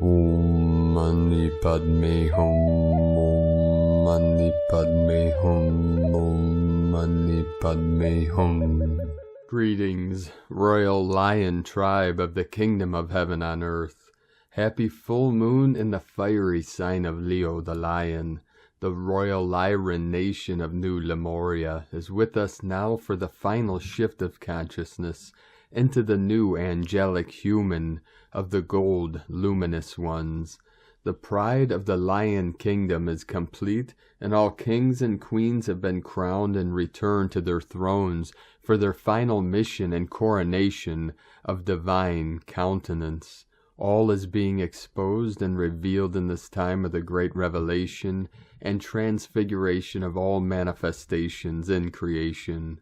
Om Mani Padme Hum, Om Mani Padme Hum, Om Mani Padme Hum. Greetings, Royal Lion Tribe of the Kingdom of Heaven on Earth. Happy full moon in the fiery sign of Leo the Lion. The Royal Lyran nation of New Lemuria is with us now for the final shift of consciousness into the new angelic human of the gold luminous ones. The pride of the Lion Kingdom is complete, and all kings and queens have been crowned and returned to their thrones for their final mission and coronation of divine countenance. All is being exposed and revealed in this time of the great revelation and transfiguration of all manifestations in creation.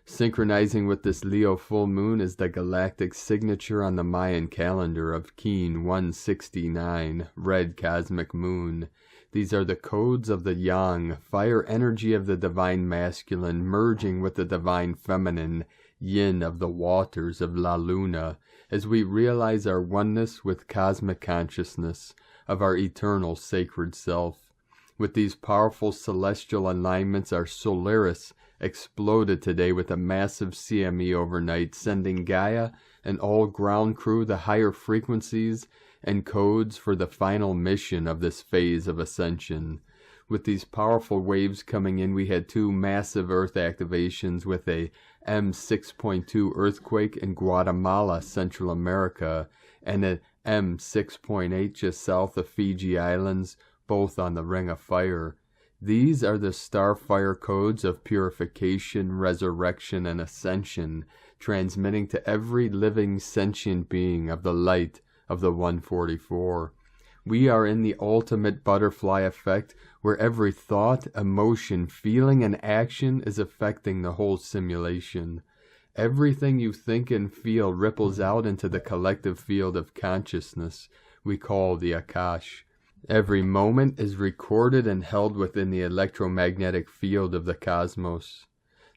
Synchronizing with this Leo full moon is the galactic signature on the Mayan calendar of Keen 169, red cosmic moon. These are the codes of the yang, fire energy of the divine masculine merging with the divine feminine, yin of the waters of La Luna, as we realize our oneness with cosmic consciousness of our eternal sacred self. With these powerful celestial alignments, our Solaris exploded today with a massive CME overnight, sending Gaia and all ground crew the higher frequencies and codes for the final mission of this phase of ascension. With these powerful waves coming in, we had two massive Earth activations with a M6.2 earthquake in Guatemala, Central America, and an M6.8 just south of Fiji Islands, both on the Ring of Fire. These are the StarFire codes of purification, resurrection, and ascension, transmitting to every living sentient being of the light of the 144. We are in the ultimate butterfly effect, where every thought, emotion, feeling, and action is affecting the whole simulation. Everything you think and feel ripples out into the collective field of consciousness we call the Akash. Every moment is recorded and held within the electromagnetic field of the cosmos.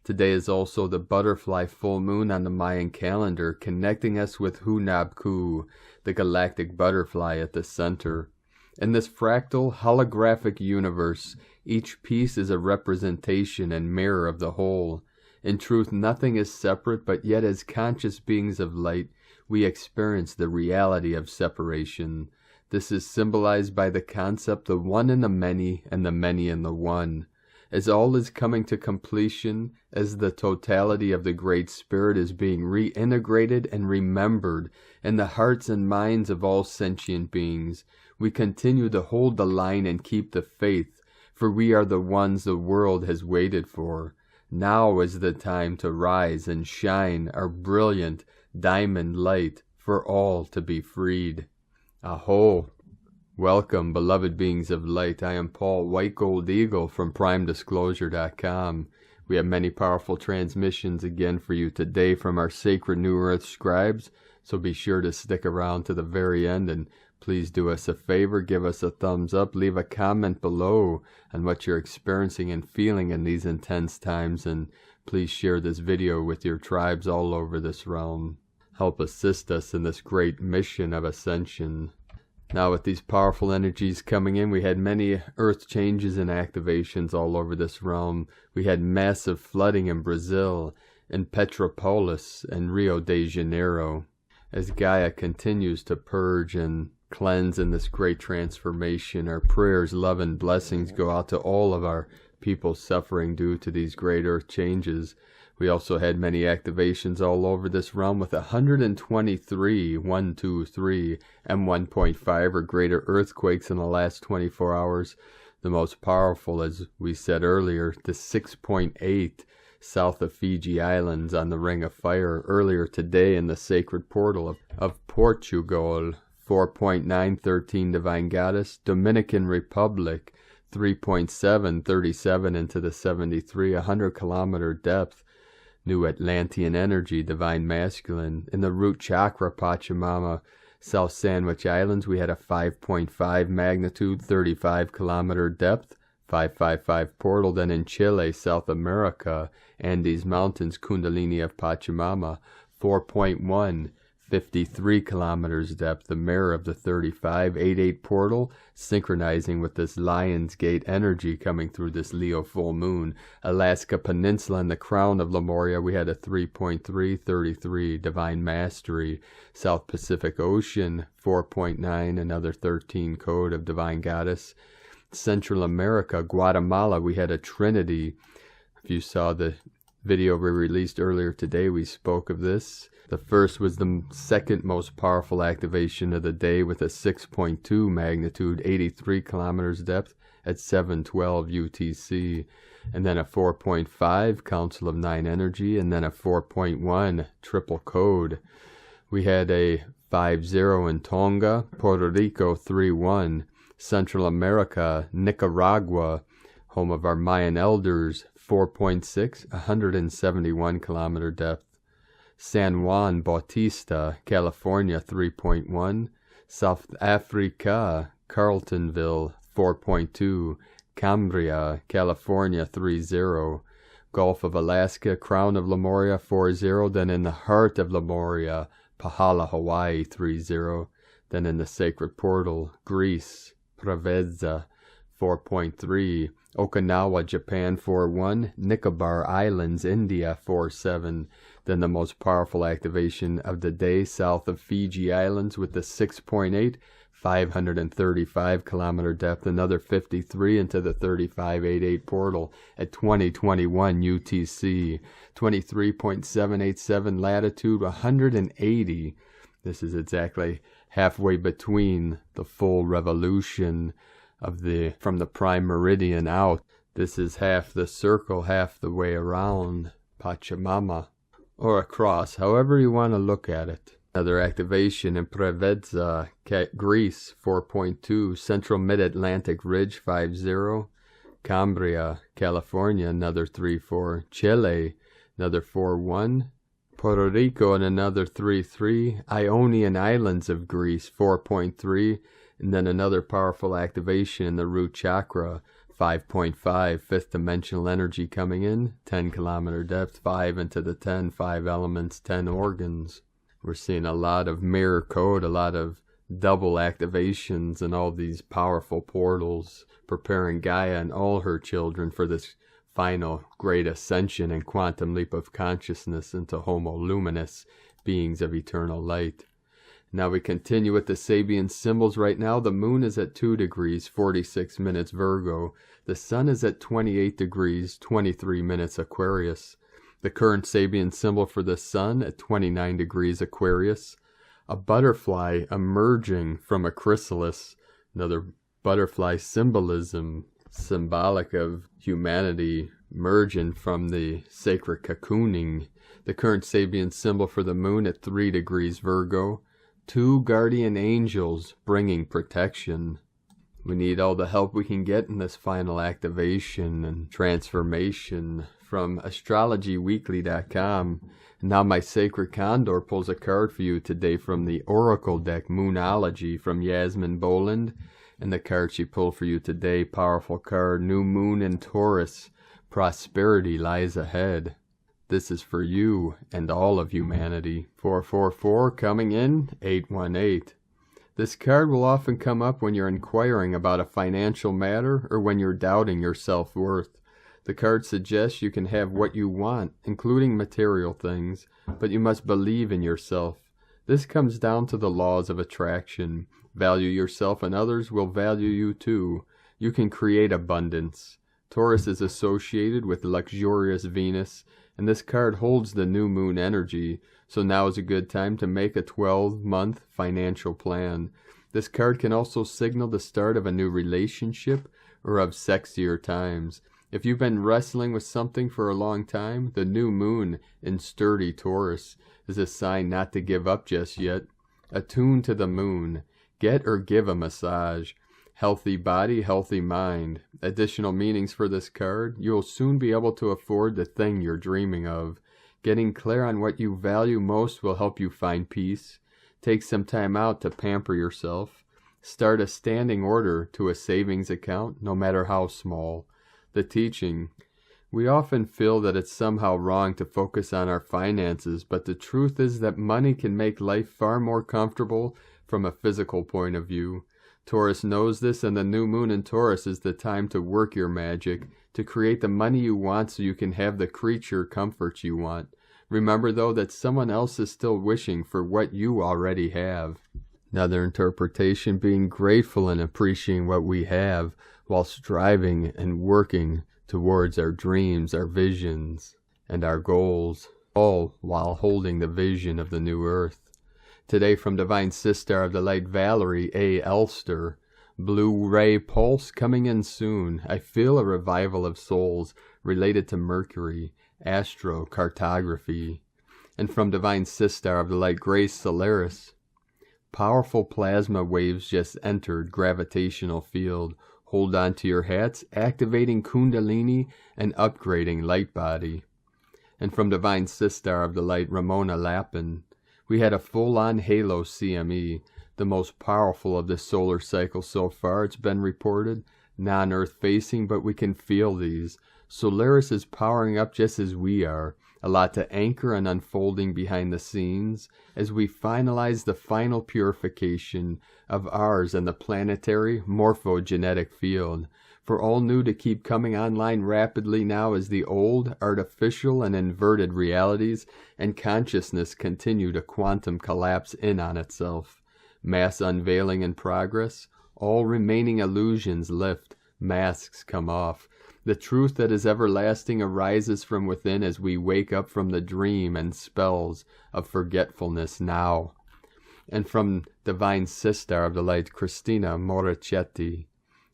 Today is also the butterfly full moon on the Mayan calendar, connecting us with Hunabku, the galactic butterfly at the center. In this fractal, holographic universe, each piece is a representation and mirror of the whole. In truth, nothing is separate, but yet as conscious beings of light, we experience the reality of separation. This is symbolized by the concept of one in the many and the many in the one. As all is coming to completion, as the totality of the Great Spirit is being reintegrated and remembered in the hearts and minds of all sentient beings, we continue to hold the line and keep the faith, for we are the ones the world has waited for. Now is the time to rise and shine our brilliant diamond light for all to be freed. Aho! Welcome, beloved beings of light. I am Paul, White Gold Eagle from PrimeDisclosure.com. We have many powerful transmissions again for you today from our sacred New Earth scribes, so be sure to stick around to the very end, and please do us a favor, give us a thumbs up, leave a comment below on what you're experiencing and feeling in these intense times, and please share this video with your tribes all over this realm. Help assist us in this great mission of ascension. Now, with these powerful energies coming in, we had many earth changes and activations all over this realm. We had massive flooding in Brazil, in Petropolis, and Rio de Janeiro. As Gaia continues to purge and cleanse in this great transformation, our prayers, love, and blessings go out to all of our people suffering due to these great earth changes. We also had many activations all over this realm with 123 M1.5 or greater earthquakes in the last 24 hours. The most powerful, as we said earlier, the 6.8 south of Fiji Islands on the Ring of Fire earlier today in the sacred portal of Portugal. 4.913 Divine Goddess, Dominican Republic, 3.737 into the 73, 100-kilometer depth. New Atlantean energy, divine masculine. In the root chakra, Pachamama, South Sandwich Islands, we had a 5.5 magnitude, 35-kilometer depth, 555 portal. Then in Chile, South America, Andes Mountains, Kundalini of Pachamama, 4.1, 53 kilometers depth, the mirror of the 3588 portal, synchronizing with this Lion's Gate energy coming through this Leo full moon. Alaska Peninsula and the crown of Lemuria, we had a 3.333, divine mastery. South Pacific Ocean, 4.9, another 13 code of divine goddess. Central America, Guatemala, we had a trinity. If you saw the video we released earlier today, we spoke of this. The first was the second most powerful activation of the day with a 6.2 magnitude, 83 kilometers depth at 7:12 UTC. And then a 4.5 Council of 9 energy, and then a 4.1 triple code. We had a 5-0 in Tonga, Puerto Rico 3-1, Central America, Nicaragua, home of our Mayan elders, 4.6, 171 kilometer depth. San Juan Bautista, California 3.1, South Africa, Carltonville 4.2, Cambria, California 3-0, Gulf of Alaska, Crown of Lemuria 4-0, then in the heart of Lemuria, Pahala, Hawaii 3-0, then in the sacred portal, Greece, Prairie 4.3, Okinawa, Japan 4-1, Nicobar Islands, India 4-7, then the most powerful activation of the day south of Fiji Islands with the 6.8, 535 kilometer depth, another 53 into the 3588 portal at 2021 UTC, 23.787 latitude, 180. This is exactly halfway between the full revolution of from the prime meridian out. This is half the circle, half the way around Pachamama, or across, however you want to look at it. Another activation in Prairie, Greece 4.2, Central Mid-Atlantic Ridge 5-0, Cambria, California, another 3-4, Chile, another 4-1, Puerto Rico, and another 3-3, Ionian Islands of Greece 4.3, and then another powerful activation in the root chakra, 5.5, fifth dimensional energy coming in, 10 kilometer depth, 5 into the 10, 5 elements, 10 organs. We're seeing a lot of mirror code, a lot of double activations and all these powerful portals, preparing Gaia and all her children for this final great ascension and quantum leap of consciousness into Homo Luminous, beings of eternal light. Now we continue with the Sabian symbols. Right now the moon is at 2 degrees, 46 minutes Virgo. The sun is at 28 degrees, 23 minutes Aquarius. The current Sabian symbol for the sun at 29 degrees Aquarius. A butterfly emerging from a chrysalis. Another butterfly symbolism, symbolic of humanity emerging from the sacred cocooning. The current Sabian symbol for the moon at 3 degrees Virgo. 2 guardian angels bringing protection. We need all the help we can get in this final activation and transformation. From astrologyweekly.com. Now my sacred Condor pulls a card for you today from the Oracle deck, Moonology, from Yasmin Boland. And the card she pulled for you today, powerful card, New Moon in Taurus, prosperity lies ahead. This is for you and all of humanity. 444 coming in, 818. This card will often come up when you're inquiring about a financial matter or when you're doubting your self-worth. The card suggests you can have what you want, including material things, but you must believe in yourself. This comes down to the laws of attraction. Value yourself and others will value you too. You can create abundance. Taurus is associated with luxurious Venus, and this card holds the new moon energy, so now is a good time to make a 12-month financial plan. This card can also signal the start of a new relationship or of sexier times. If you've been wrestling with something for a long time, the new moon in sturdy Taurus is a sign not to give up just yet. Attune to the moon. Get or give a massage. Healthy body, healthy mind. Additional meanings for this card. You will soon be able to afford the thing you're dreaming of. Getting clear on what you value most will help you find peace. Take some time out to pamper yourself. Start a standing order to a savings account, no matter how small. The teaching. We often feel that it's somehow wrong to focus on our finances, but the truth is that money can make life far more comfortable from a physical point of view. Taurus knows this, and the new moon in Taurus is the time to work your magic, to create the money you want so you can have the creature comforts you want. Remember, though, that someone else is still wishing for what you already have. Another interpretation: being grateful and appreciating what we have while striving and working towards our dreams, our visions, and our goals, all while holding the vision of the new earth. Today, from Divine Sister of the Light, Valerie A. Elster, Blue Ray Pulse coming in soon. I feel a revival of souls related to Mercury, astrocartography. And from Divine Sister of the Light, Grace Solaris, powerful plasma waves just entered gravitational field. Hold on to your hats, activating Kundalini and upgrading light body. And from Divine Sister of the Light, Ramona Lappin, we had a full-on halo CME, the most powerful of the solar cycle so far, it's been reported. Non-Earth facing, but we can feel these. Solaris is powering up just as we are. A lot to anchor and unfolding behind the scenes as we finalize the final purification of ours and the planetary morphogenetic field. For all new to keep coming online rapidly now as the old, artificial, and inverted realities and consciousness continue to quantum collapse in on itself. Mass unveiling in progress. All remaining illusions lift. Masks come off. The truth that is everlasting arises from within as we wake up from the dream and spells of forgetfulness now. And from Divine Sister of the Light, Christina Moricetti,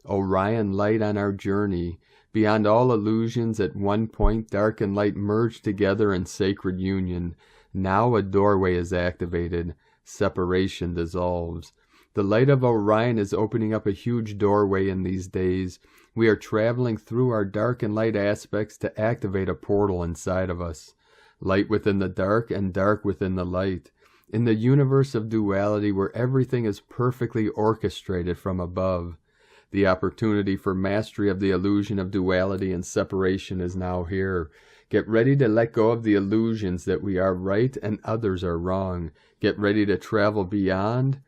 Orion light on our journey. Beyond all illusions, at one point, dark and light merge together in sacred union. Now a doorway is activated. Separation dissolves. The light of Orion is opening up a huge doorway in these days. We are traveling through our dark and light aspects to activate a portal inside of us. Light within the dark and dark within the light. In the universe of duality where everything is perfectly orchestrated from above. The opportunity for mastery of the illusion of duality and separation is now here. Get ready to let go of the illusions that we are right and others are wrong. Get ready to travel beyond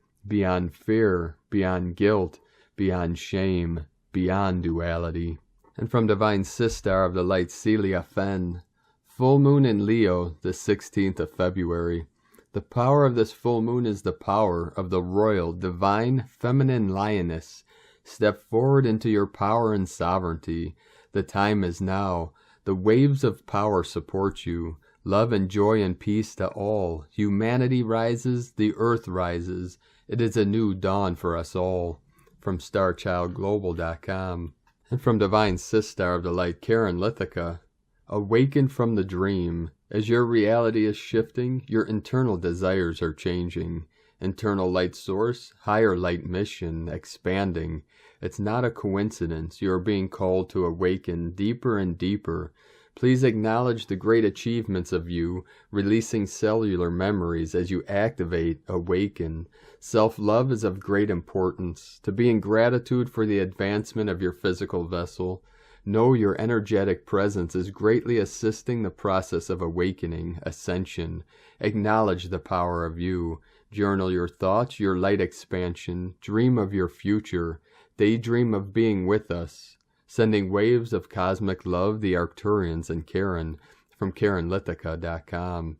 fear, beyond guilt, beyond shame, beyond duality. And from Divine Sister of the Light, Celia Fenn, full moon in Leo, the 16th of February. The power of this full moon is the power of the royal, divine, feminine lioness. Step forward into your power and sovereignty. The time is now. The waves of power support you. Love and joy and peace to all. Humanity rises, the earth rises. It is a new dawn for us all. From StarChildGlobal.com. And from Divine Sister of the Light, Karen Lithica, awaken from the dream. As your reality is shifting, your internal desires are changing. Internal light source, higher light mission, expanding. It's not a coincidence. You are being called to awaken deeper and deeper. Please acknowledge the great achievements of you, releasing cellular memories as you activate, awaken. Self-love is of great importance. To be in gratitude for the advancement of your physical vessel. Know your energetic presence is greatly assisting the process of awakening, ascension. Acknowledge the power of you. Journal your thoughts, your light expansion. Dream of your future. Daydream of being with us. Sending waves of cosmic love, the Arcturians and Karen, from KarenLithica.com.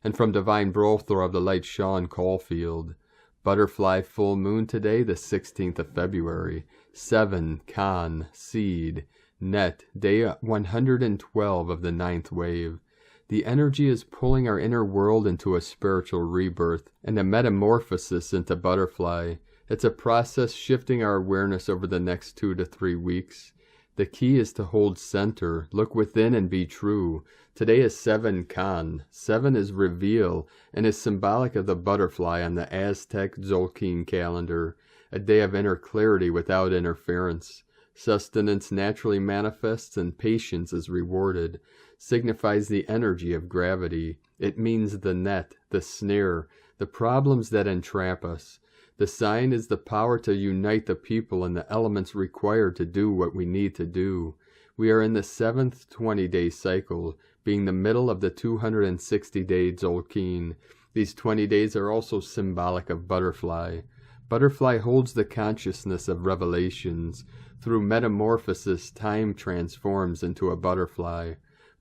And from Divine Brothor of the Light, Sean Caulfield. Butterfly full moon today, the 16th of February. 7, Con, Seed, Net, day 112 of the 9th wave. The energy is pulling our inner world into a spiritual rebirth and a metamorphosis into butterfly. It's a process shifting our awareness over the next 2 to 3 weeks. The key is to hold center, look within and be true. Today is 7 Kan. 7 is reveal and is symbolic of the butterfly on the Aztec Tzolk'in calendar, a day of inner clarity without interference. Sustenance naturally manifests and patience is rewarded. Signifies the energy of gravity. It means the net, the snare, the problems that entrap us. The sign is the power to unite the people and the elements required to do what we need to do. We are in the 7th 20-day cycle, being the middle of the 260 days AWAKEN. These 20 days are also symbolic of butterfly. Butterfly holds the consciousness of revelations. Through metamorphosis, time transforms into a butterfly.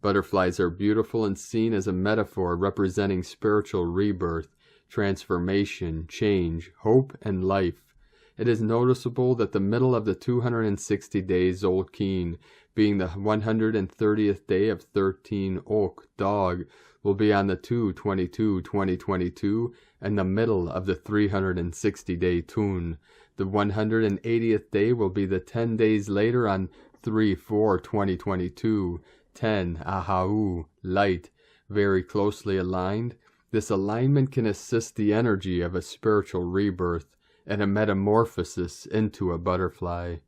Butterflies are beautiful and seen as a metaphor representing spiritual rebirth, transformation, change, hope, and life. It is noticeable that the middle of the 260 days AWAKEN, being the 130th day of 13 Oak, dog, will be on the 2/22/2022 and the middle of the 360-day Tun. The 180th day will be the 10 days later on 3/4/2022, 10 Ahau, light, very closely aligned. This alignment can assist the energy of a spiritual rebirth and a metamorphosis into a butterfly.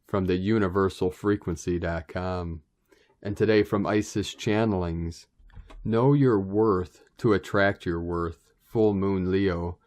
From the universalfrequency.com. And today from Isis Channelings. Know your worth to attract your worth. Full Moon Leo.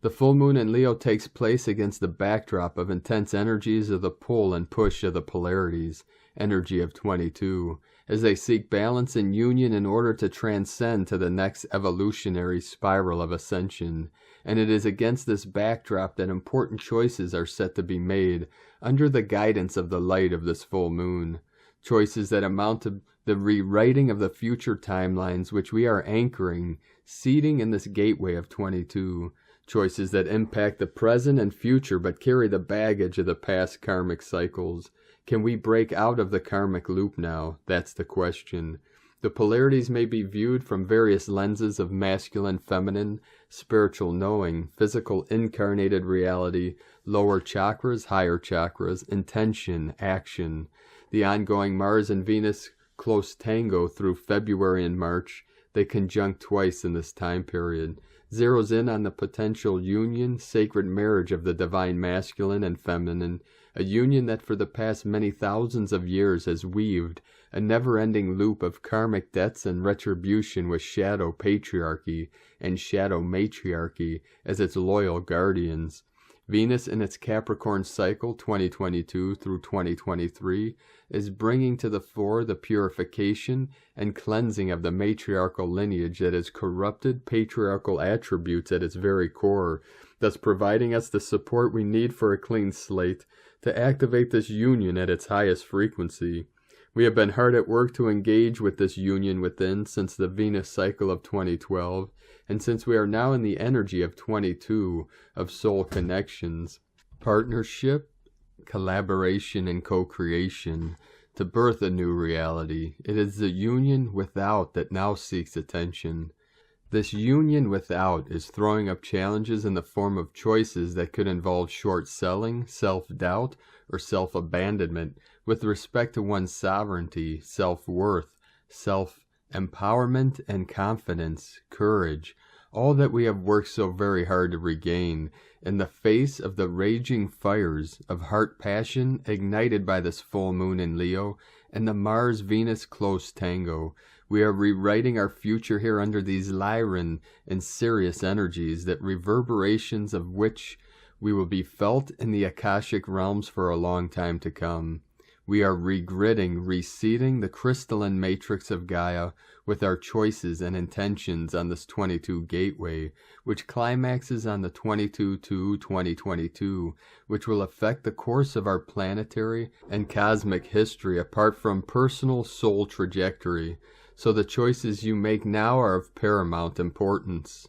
The full moon in Leo takes place against the backdrop of intense energies of the pull and push of the polarities, energy of 22, as they seek balance and union in order to transcend to the next evolutionary spiral of ascension. And it is against this backdrop that important choices are set to be made under the guidance of the light of this full moon. Choices that amount to the rewriting of the future timelines which we are anchoring, seeding in this gateway of 22. Choices that impact the present and future but carry the baggage of the past karmic cycles. Can we break out of the karmic loop now? That's the question. The polarities may be viewed from various lenses of masculine, feminine, spiritual knowing, physical incarnated reality, lower chakras, higher chakras, intention, action. The ongoing Mars and Venus close tango through February and March, they conjunct twice in this time period, zeroes in on the potential union, sacred marriage of the divine masculine and feminine, a union that for the past many thousands of years has weaved a never-ending loop of karmic debts and retribution with shadow patriarchy and shadow matriarchy as its loyal guardians. Venus in its Capricorn cycle 2022 through 2023 is bringing to the fore the purification and cleansing of the matriarchal lineage that has corrupted patriarchal attributes at its very core, thus providing us the support we need for a clean slate to activate this union at its highest frequency. We have been hard at work to engage with this union within since the Venus cycle of 2012, and since we are now in the energy of 22 of soul connections, partnership, collaboration, and co-creation to birth a new reality. It is the union without that now seeks attention. This union without is throwing up challenges in the form of choices that could involve short selling, self-doubt, or self-abandonment with respect to one's sovereignty, self-worth, self-empowerment, and confidence, courage, all that we have worked so very hard to regain in the face of the raging fires of heart passion ignited by this full moon in Leo and the Mars-Venus close tango. We are rewriting our future here under these Lyran and Sirius energies, that reverberations of which we will be felt in the Akashic realms for a long time to come. We are regridding, reseeding the crystalline matrix of Gaia with our choices and intentions on this 22 gateway, which climaxes on the 22/2/2022, which will affect the course of our planetary and cosmic history apart from personal soul trajectory. So the choices you make now are of paramount importance.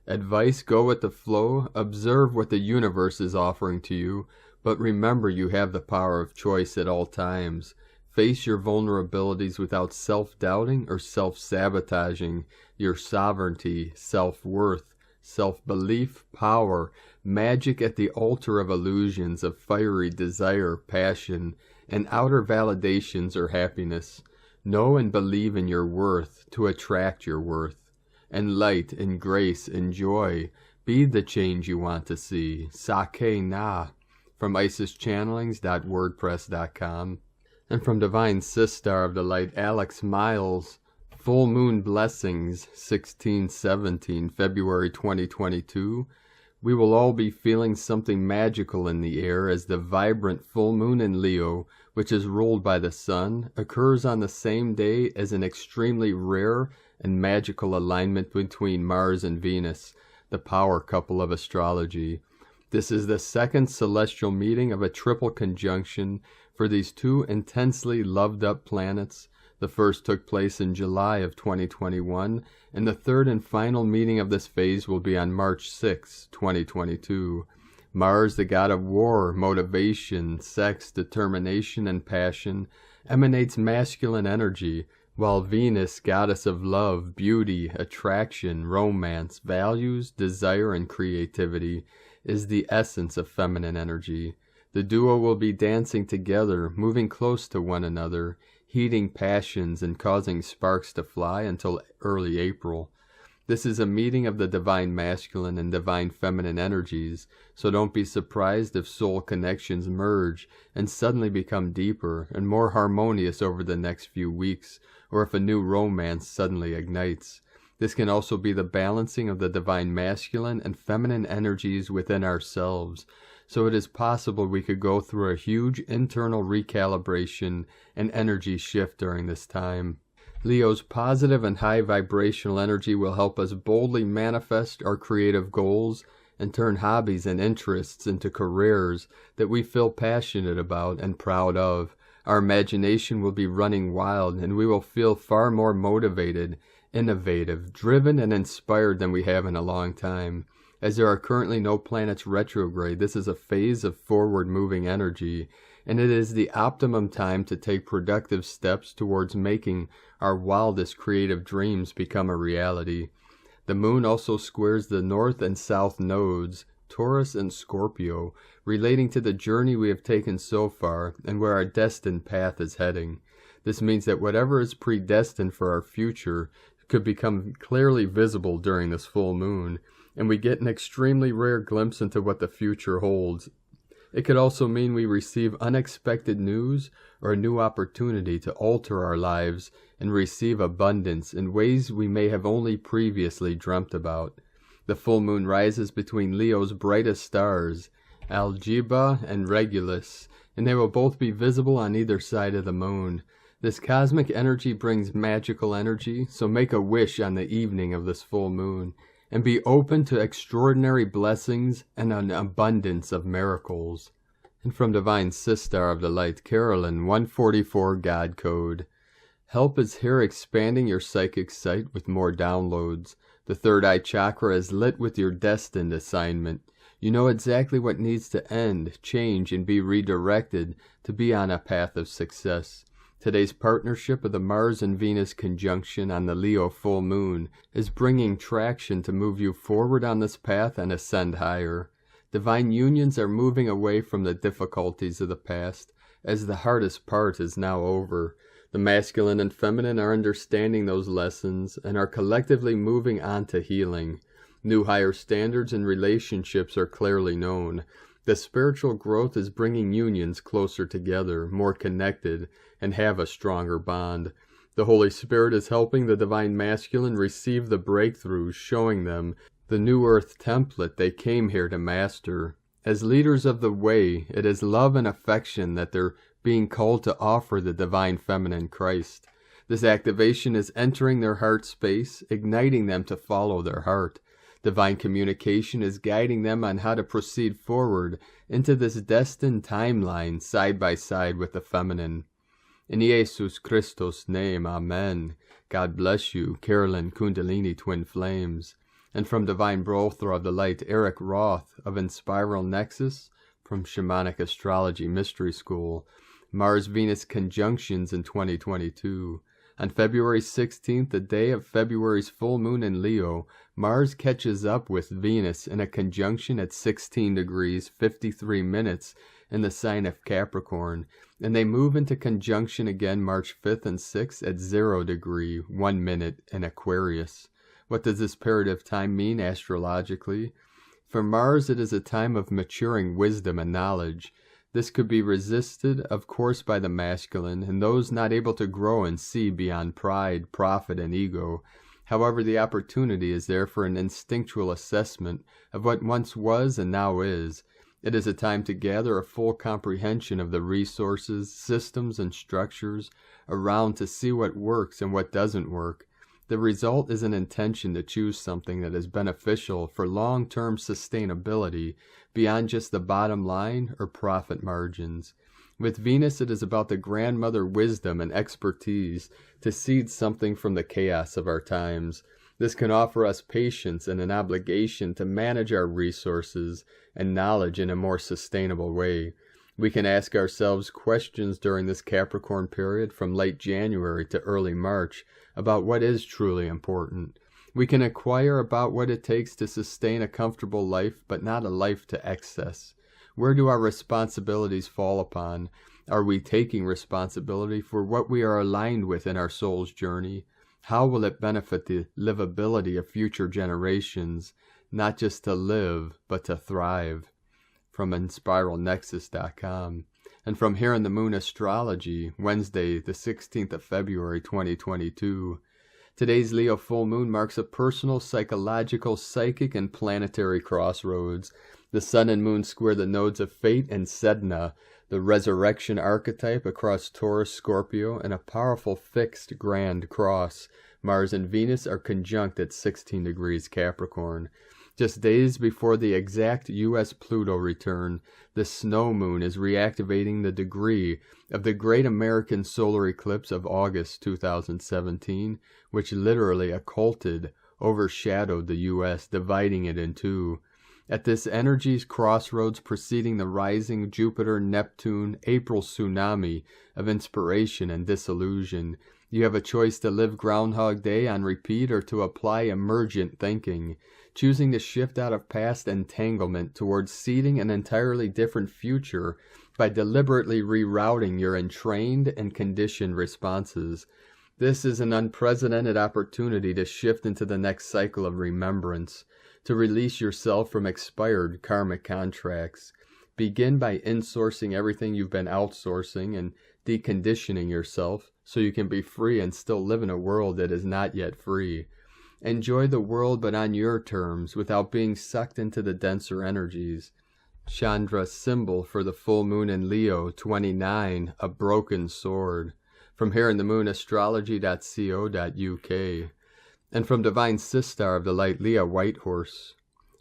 Advice: go with the flow, observe what the universe is offering to you, but remember you have the power of choice at all times. Face your vulnerabilities without self-doubting or self-sabotaging your sovereignty, self-worth, self-belief, power, magic at the altar of illusions of fiery desire, passion, and outer validations or happiness. Know and believe in your worth to attract your worth. And light and grace and joy be the change you want to see. Sake na. From IsisChannelings.wordpress.com. And from Divine Sistar of the Light, Alex Miles, Full Moon Blessings, 16/17, February 2022. We will all be feeling something magical in the air as the vibrant full moon in Leo, which is ruled by the sun, occurs on the same day as an extremely rare and magical alignment between Mars and Venus, the power couple of astrology. This is the second celestial meeting of a triple conjunction for these two intensely loved-up planets. The first took place in July of 2021, and the third and final meeting of this phase will be on March 6, 2022. Mars, the god of war, motivation, sex, determination, and passion, emanates masculine energy, while Venus, goddess of love, beauty, attraction, romance, values, desire, and creativity, is the essence of feminine energy. The duo will be dancing together, moving close to one another, heating passions and causing sparks to fly until early April. This is a meeting of the divine masculine and divine feminine energies, so don't be surprised if soul connections merge and suddenly become deeper and more harmonious over the next few weeks, or if a new romance suddenly ignites. This can also be the balancing of the divine masculine and feminine energies within ourselves, so it is possible we could go through a huge internal recalibration and energy shift during this time. Leo's positive and high vibrational energy will help us boldly manifest our creative goals and turn hobbies and interests into careers that we feel passionate about and proud of. Our imagination will be running wild, and we will feel far more motivated, innovative, driven, and inspired than we have in a long time. As there are currently no planets retrograde, this is a phase of forward-moving energy, and it is the optimum time to take productive steps towards making our wildest creative dreams become a reality. The moon also squares the north and south nodes, Taurus and Scorpio, relating to the journey we have taken so far and where our destined path is heading. This means that whatever is predestined for our future could become clearly visible during this full moon, and we get an extremely rare glimpse into what the future holds. It could also mean we receive unexpected news or a new opportunity to alter our lives and receive abundance in ways we may have only previously dreamt about. The full moon rises between Leo's brightest stars, Algebra and Regulus, and they will both be visible on either side of the moon. This cosmic energy brings magical energy, so make a wish on the evening of this full moon, and be open to extraordinary blessings and an abundance of miracles. And from Divine Sistar of the Light, Carolyn, 144 God Code. Help is here expanding your psychic sight with more downloads. The third eye chakra is lit with your destined assignment. You know exactly what needs to end, change, and be redirected to be on a path of success. Today's partnership of the Mars and Venus conjunction on the Leo full moon is bringing traction to move you forward on this path and ascend higher. Divine unions are moving away from the difficulties of the past, as the hardest part is now over. The masculine and feminine are understanding those lessons and are collectively moving on to healing. New higher standards and relationships are clearly known. The spiritual growth is bringing unions closer together, more connected, and have a stronger bond. The Holy Spirit is helping the Divine Masculine receive the breakthroughs, showing them the new earth template they came here to master. As leaders of the way, it is love and affection that they're being called to offer the Divine Feminine Christ. This activation is entering their heart space, igniting them to follow their heart. Divine communication is guiding them on how to proceed forward into this destined timeline side by side with the feminine. In Jesus Christos' name, Amen. God bless you, Carolyn Kundalini Twin Flames. And from Divine Brother of the Light, Eric Roth of Inspiral Nexus, from Shamanic Astrology Mystery School, Mars-Venus conjunctions in 2022. On February 16th, the day of February's full moon in Leo, Mars catches up with Venus in a conjunction at 16 degrees 53 minutes in the sign of Capricorn, and they move into conjunction again March 5th and 6th at 0 degree 1 minute in Aquarius. What does this period of time mean astrologically? For Mars, it is a time of maturing wisdom and knowledge. This could be resisted, of course, by the masculine and those not able to grow and see beyond pride, profit, and ego. However, the opportunity is there for an instinctual assessment of what once was and now is. It is a time to gather a full comprehension of the resources, systems, and structures around to see what works and what doesn't work. The result is an intention to choose something that is beneficial for long-term sustainability beyond just the bottom line or profit margins. With Venus, it is about the grandmother wisdom and expertise to seed something from the chaos of our times. This can offer us patience and an obligation to manage our resources and knowledge in a more sustainable way. We can ask ourselves questions during this Capricorn period from late January to early March about what is truly important. We can inquire about what it takes to sustain a comfortable life, but not a life to excess. Where do our responsibilities fall upon? Are we taking responsibility for what we are aligned with in our soul's journey? How will it benefit the livability of future generations, not just to live, but to thrive? From InspiralNexus.com. And from Here in the Moon Astrology, Wednesday, the 16th of February, 2022. Today's Leo full moon marks a personal, psychological, psychic, and planetary crossroads. The sun and moon square the nodes of fate and Sedna, the resurrection archetype across Taurus, Scorpio, and a powerful fixed grand cross. Mars and Venus are conjunct at 16 degrees Capricorn. Just days before the exact U.S. Pluto return, the snow moon is reactivating the degree of the great American solar eclipse of August 2017, which literally occulted, overshadowed the U.S., dividing it in two. At this energy's crossroads preceding the rising Jupiter-Neptune April tsunami of inspiration and disillusion, you have a choice to live Groundhog Day on repeat or to apply emergent thinking, choosing to shift out of past entanglement towards seeding an entirely different future by deliberately rerouting your entrained and conditioned responses. This is an unprecedented opportunity to shift into the next cycle of remembrance, to release yourself from expired karmic contracts. Begin by insourcing everything you've been outsourcing and deconditioning yourself so you can be free and still live in a world that is not yet free. Enjoy the world, but on your terms, without being sucked into the denser energies. Chandra symbol for the full moon in Leo, 29, a broken sword. From Here in the Moon Astrology.co.uk. And from Divine Sistar of the Light, Leo White Horse.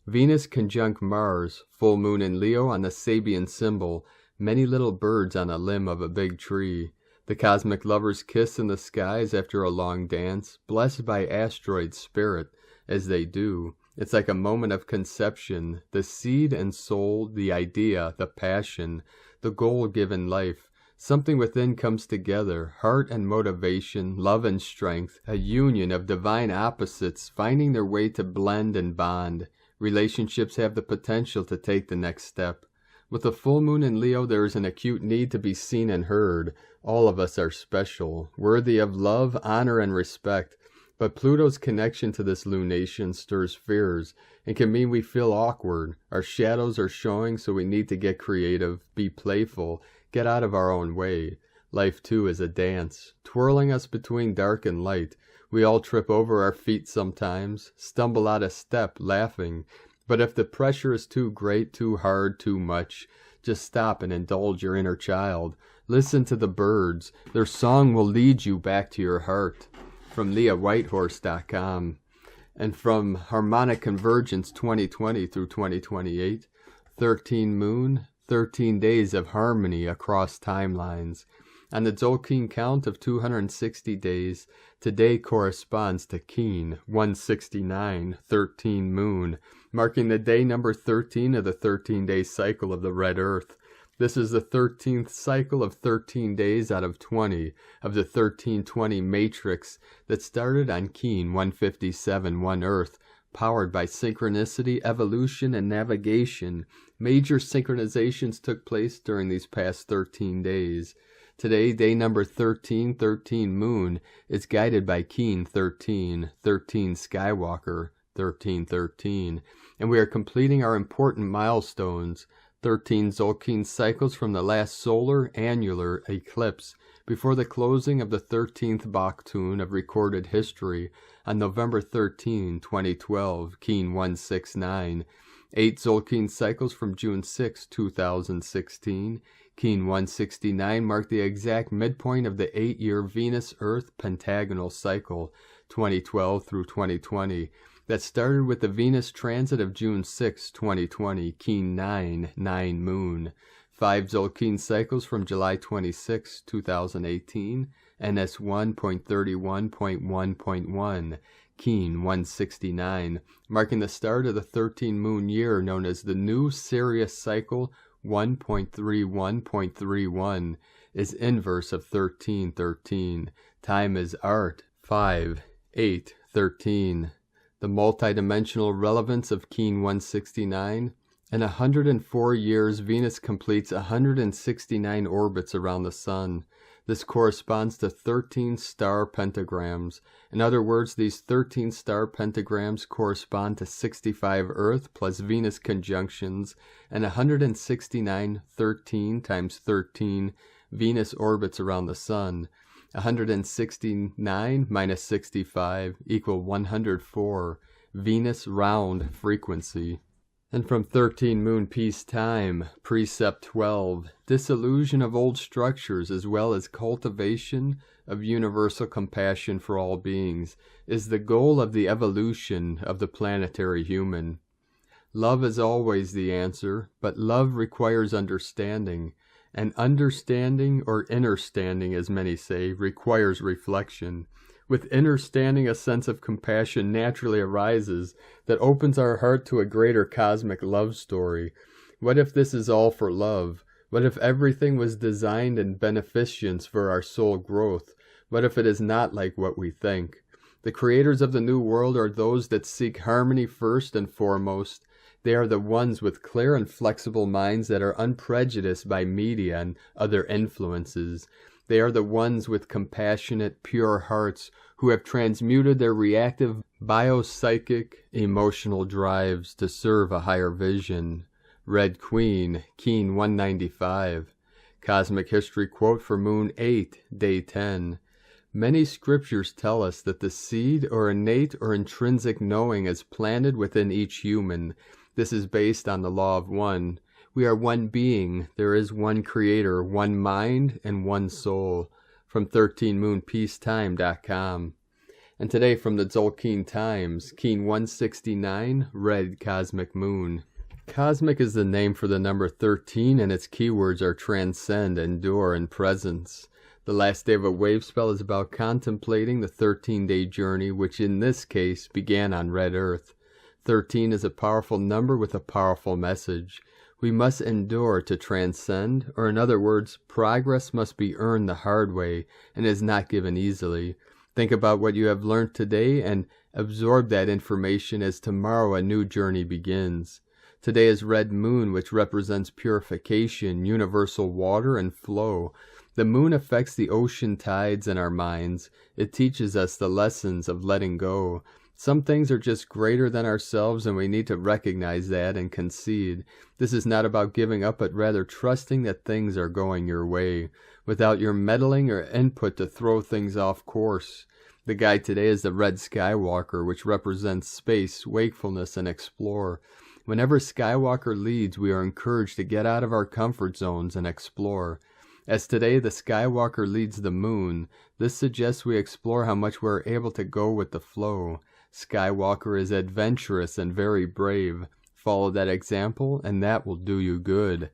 Venus conjunct Mars, full moon in Leo on the Sabian symbol, many little birds on a limb of a big tree. The cosmic lovers kiss in the skies after a long dance, blessed by asteroid spirit, as they do. It's like a moment of conception, the seed and soul, the idea, the passion, the goal given life. Something within comes together, heart and motivation, love and strength, a union of divine opposites finding their way to blend and bond. Relationships have the potential to take the next step. With the full moon in Leo, there is an acute need to be seen and heard. All of us are special, worthy of love, honor, and respect. But Pluto's connection to this lunation stirs fears and can mean we feel awkward. Our shadows are showing, so we need to get creative, be playful, get out of our own way. Life, too, is a dance, twirling us between dark and light. We all trip over our feet sometimes, stumble out of step, laughing. But if the pressure is too great, too hard, too much, just stop and indulge your inner child. Listen to the birds. Their song will lead you back to your heart. From LeahWhitehorse.com. And from Harmonic Convergence 2020 through 2028, 13 moon, 13 days of harmony across timelines. On the Tzolk'in count of 260 days, today corresponds to Keen 169, 13 moon, marking the day number 13 of the 13-day cycle of the Red Earth. This is the 13th cycle of 13 days out of 20 of the 1320 matrix that started on Keen 157, 1 Earth, powered by synchronicity, evolution, and navigation. Major synchronizations took place during these past 13 days. Today, day number 13, 13 moon, is guided by Keen 13, 13 Skywalker, 1313, and we are completing our important milestones. 13 Tzolk'in cycles from the last solar annular eclipse before the closing of the 13th Baktun of recorded history on November 13, 2012, Keen 169. 8 Tzolk'in cycles from June 6, 2016, Keen 169 marked the exact midpoint of the 8-year Venus-Earth pentagonal cycle, 2012 through 2020, that started with the Venus transit of June 6, 2020, Keen 9, 9 Moon. 5 Tzolk'in cycles from July 26, 2018, NS 1.31.1.1, Keen 169, marking the start of the 13-moon year known as the new Sirius cycle 1.31.31, is inverse of 1313. Time is art, 5, 8, 13. The multidimensional relevance of Keen 169. In 104 years, Venus completes 169 orbits around the Sun. This corresponds to 13 star pentagrams. In other words, these 13 star pentagrams correspond to 65 Earth plus Venus conjunctions and 169 13 times 13 Venus orbits around the Sun. 169 minus 65 equal 104. Venus round frequency. And from 13 Moon Peace Time, Precept 12, dissolution of old structures as well as cultivation of universal compassion for all beings is the goal of the evolution of the planetary human. Love is always the answer, but love requires understanding, and understanding, or innerstanding as many say, requires reflection. With innerstanding, a sense of compassion naturally arises that opens our heart to a greater cosmic love story. What if this is all for love? What if everything was designed in beneficence for our soul growth? What if it is not like what we think? The creators of the new world are those that seek harmony first and foremost. They are the ones with clear and flexible minds that are unprejudiced by media and other influences. They are the ones with compassionate, pure hearts who have transmuted their reactive, biopsychic, emotional drives to serve a higher vision. Red Queen, Keen 195. Cosmic History quote for Moon 8, Day 10. Many scriptures tell us that the seed or innate or intrinsic knowing is planted within each human. This is based on the law of one. We are one being, there is one creator, one mind, and one soul. From 13moonpeacetime.com. And today from the Tzolk'in Times, Keen 169, Red Cosmic Moon. Cosmic is the name for the number 13, and its keywords are transcend, endure, and presence. The last day of a wave spell is about contemplating the 13-day journey, which in this case began on Red Earth. 13 is a powerful number with a powerful message. We must endure to transcend, or in other words, progress must be earned the hard way and is not given easily. Think about what you have learned today and absorb that information as tomorrow a new journey begins. Today is Red Moon, which represents purification, universal water, and flow. The moon affects the ocean tides in our minds. It teaches us the lessons of letting go. Some things are just greater than ourselves, and we need to recognize that and concede. This is not about giving up, but rather trusting that things are going your way, without your meddling or input to throw things off course. The guide today is the Red Skywalker, which represents space, wakefulness, and explore. Whenever Skywalker leads, we are encouraged to get out of our comfort zones and explore. As today the Skywalker leads the moon, this suggests we explore how much we are able to go with the flow. Skywalker is adventurous and very brave. Follow that example, and that will do you good.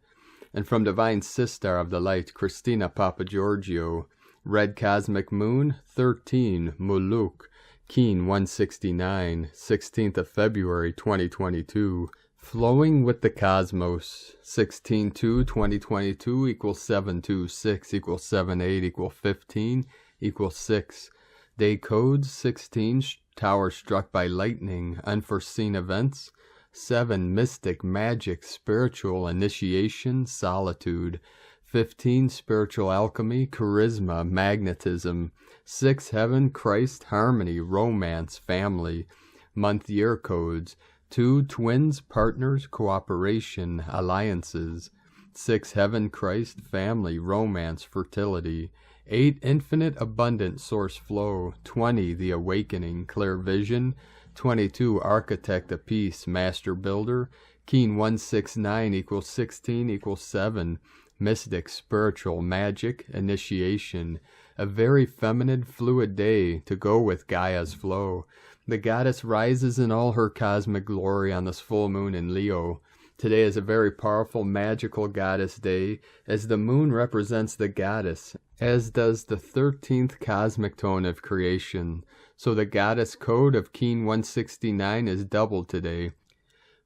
And from Divine Sistar of the Light, Christina Papagiorgio, Red Cosmic Moon, 13, Muluk, Keen 169, 16th of February, 2022. Flowing with the Cosmos, 16-2-2022 equals 726 equals 78 equals 15 equals 6. Day codes 16, tower struck by lightning, unforeseen events. 7, mystic, magic, spiritual, initiation, solitude. 15, spiritual alchemy, charisma, magnetism. 6, heaven, Christ, harmony, romance, family. Month year codes 2 twins, partners, cooperation, alliances. 6 heaven, Christ, family, romance, fertility. 8 infinite abundant source flow. 20 the awakening, clear vision. 22 architect of peace, master builder. Keen 169 equals 16 equals 7. Mystic, spiritual, magic, initiation. A very feminine, fluid day to go with Gaia's flow. The goddess rises in all her cosmic glory on this full moon in Leo. Today is a very powerful, magical goddess day, as the moon represents the goddess, as does the 13th cosmic tone of creation. So the goddess code of Keen 169 is doubled today.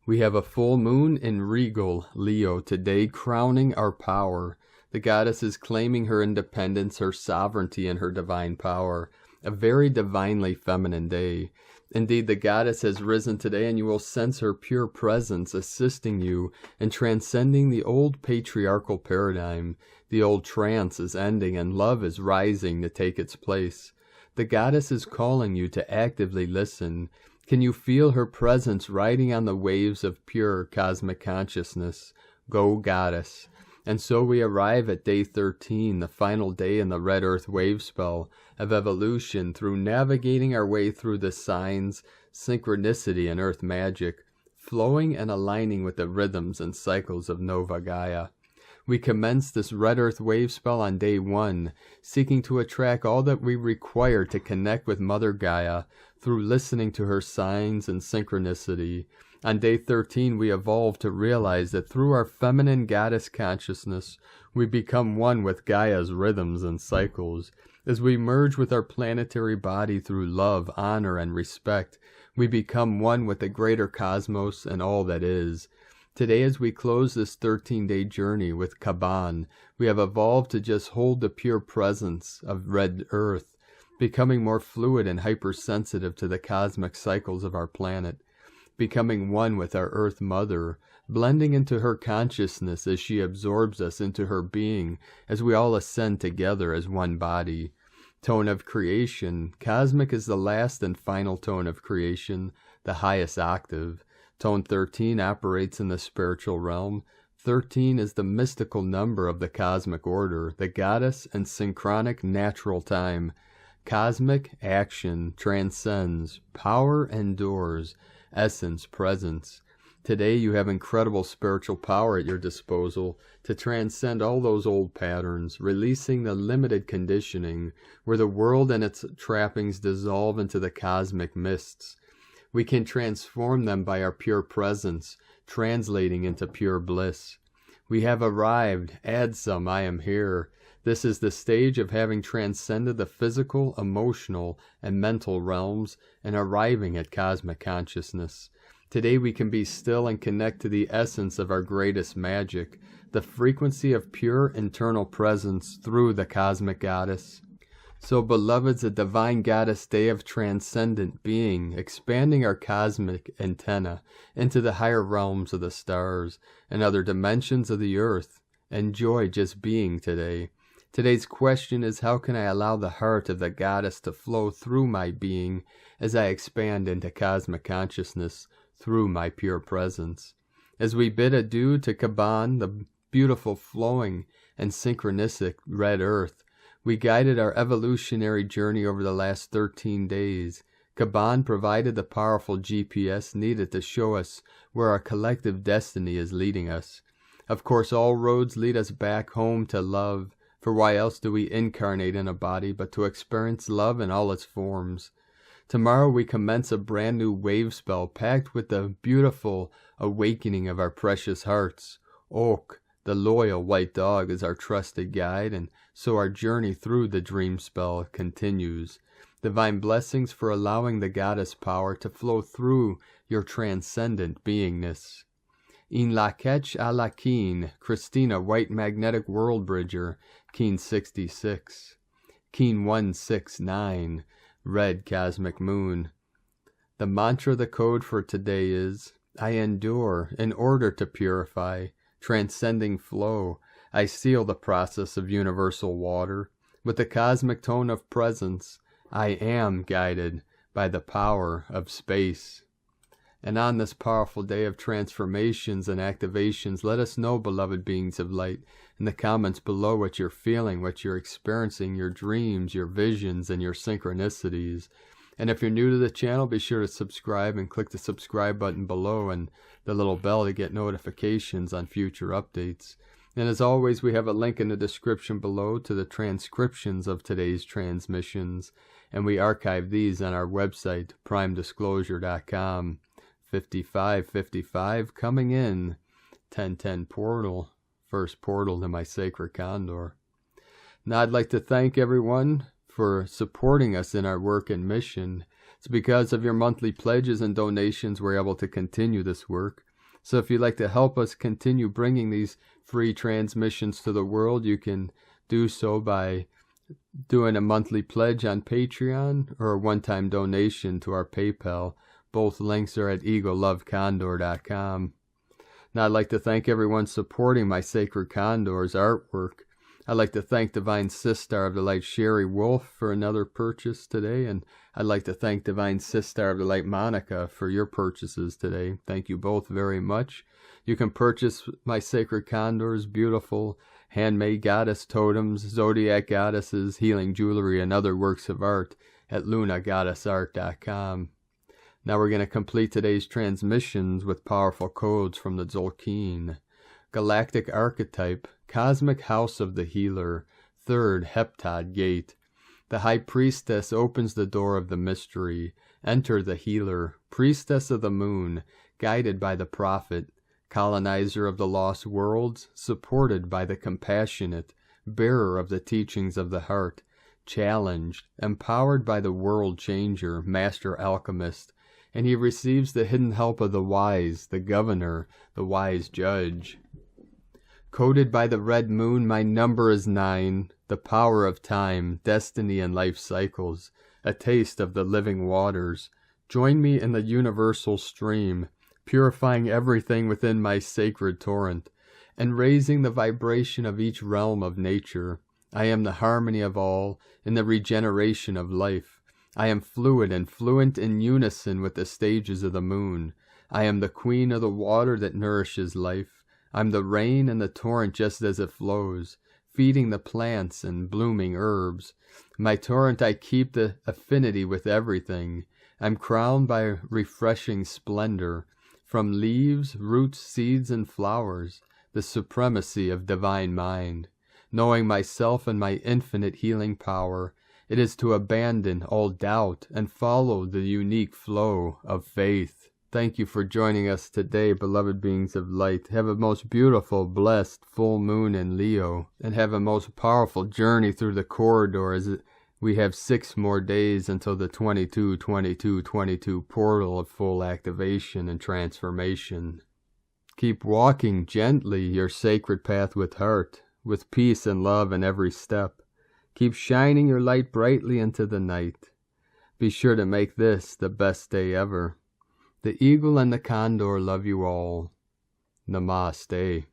We have a full moon in regal Leo today, crowning our power. The goddess is claiming her independence, her sovereignty, and her divine power. A very divinely feminine day. Indeed, the goddess has risen today, and you will sense her pure presence assisting you in transcending the old patriarchal paradigm. The old trance is ending, and love is rising to take its place. The goddess is calling you to actively listen. Can you feel her presence riding on the waves of pure cosmic consciousness? Go, goddess. And so we arrive at day 13, the final day in the Red Earth wave spell of evolution, through navigating our way through the signs, synchronicity, and earth magic, flowing and aligning with the rhythms and cycles of Nova Gaia. We commence this Red Earth wave spell on day 1, seeking to attract all that we require to connect with Mother Gaia through listening to her signs and synchronicity. On day 13, we evolve to realize that through our feminine goddess consciousness, we become one with Gaia's rhythms and cycles. As we merge with our planetary body through love, honor, and respect, we become one with the greater cosmos and all that is. Today, as we close this 13-day journey with Kaban, we have evolved to just hold the pure presence of Red Earth, becoming more fluid and hypersensitive to the cosmic cycles of our planet, becoming one with our Earth Mother, blending into her consciousness as she absorbs us into her being, as we all ascend together as one body. Tone of creation. Cosmic is the last and final tone of creation, the highest octave. Tone 13 operates in the spiritual realm. 13 is the mystical number of the cosmic order, the goddess and synchronic natural time. Cosmic action transcends, power endures, essence presence. Today you have incredible spiritual power at your disposal to transcend all those old patterns, releasing the limited conditioning where the world and its trappings dissolve into the cosmic mists. We can transform them by our pure presence, translating into pure bliss. We have arrived. Add some, I am here. This is the stage of having transcended the physical, emotional, and mental realms and arriving at cosmic consciousness. Today we can be still and connect to the essence of our greatest magic, the frequency of pure internal presence through the cosmic goddess. So, beloveds, a divine goddess day of transcendent being, expanding our cosmic antenna into the higher realms of the stars and other dimensions of the earth. Enjoy just being today. Today's question is, how can I allow the heart of the goddess to flow through my being as I expand into cosmic consciousness through my pure presence? As we bid adieu to Kaban, the beautiful, flowing, and synchronistic red earth, we guided our evolutionary journey over the last 13 days. Kaban provided the powerful GPS needed to show us where our collective destiny is leading us. Of course, all roads lead us back home to love, for why else do we incarnate in a body but to experience love in all its forms? Tomorrow we commence a brand new wave spell packed with the beautiful awakening of our precious hearts. Oak, the loyal white dog, is our trusted guide, and so our journey through the dream spell continues. Divine blessings for allowing the goddess power to flow through your transcendent beingness. In la ketch a la keen, Christina, white magnetic world bridger, keen 66. Keen 169, red cosmic moon. The mantra, the code for today is, I endure in order to purify, transcending flow. I seal the process of universal water with the cosmic tone of presence. I am guided by the power of space. And on this powerful day of transformations and activations, let us know, beloved beings of light, in the comments below what you're feeling, what you're experiencing, your dreams, your visions, and your synchronicities. And if you're new to the channel, be sure to subscribe and click the subscribe button below and the little bell to get notifications on future updates. And as always, we have a link in the description below to the transcriptions of today's transmissions, and we archive these on our website, primedisclosure.com. 5555 coming in, 1010 portal, first portal to my sacred Condor. Now I'd like to thank everyone for supporting us in our work and mission. It's because of your monthly pledges and donations we're able to continue this work. So if you'd like to help us continue bringing these free transmissions to the world, you can do so by doing a monthly pledge on Patreon or a one-time donation to our PayPal. Both links are at egolovecondor.com. Now I'd like to thank everyone supporting my Sacred Condor's artwork. I'd like to thank Divine Sistar of the Light Sherry Wolf for another purchase today, and I'd like to thank Divine Sistar of the Light Monica for your purchases today. Thank you both very much. You can purchase my Sacred Condor's beautiful handmade goddess totems, zodiac goddesses, healing jewelry, and other works of art at lunagoddessart.com. Now we're going to complete today's transmissions with powerful codes from the Tzolk'in. Galactic Archetype, Cosmic House of the Healer, Third Heptad Gate. The High Priestess opens the door of the mystery. Enter the Healer, Priestess of the Moon, guided by the Prophet, colonizer of the lost worlds, supported by the compassionate, bearer of the teachings of the heart, challenged, empowered by the world changer, master alchemist, and he receives the hidden help of the wise, the governor, the wise judge. Coded by the red moon, my number is 9, the power of time, destiny, and life cycles, a taste of the living waters. Join me in the universal stream, purifying everything within my sacred torrent, and raising the vibration of each realm of nature. I am the harmony of all, in the regeneration of life. I am fluid and fluent in unison with the stages of the moon. I am the queen of the water that nourishes life. I'm the rain and the torrent just as it flows, feeding the plants and blooming herbs. My torrent I keep the affinity with everything. I'm crowned by refreshing splendor. From leaves, roots, seeds, and flowers, the supremacy of divine mind. Knowing myself and my infinite healing power, it is to abandon all doubt and follow the unique flow of faith. Thank you for joining us today, beloved beings of light. Have a most beautiful, blessed full moon in Leo, and have a most powerful journey through the corridor as we have 6 more days until the 22-22-22 portal of full activation and transformation. Keep walking gently your sacred path with heart, with peace and love in every step. Keep shining your light brightly into the night. Be sure to make this the best day ever. The eagle and the condor love you all. Namaste.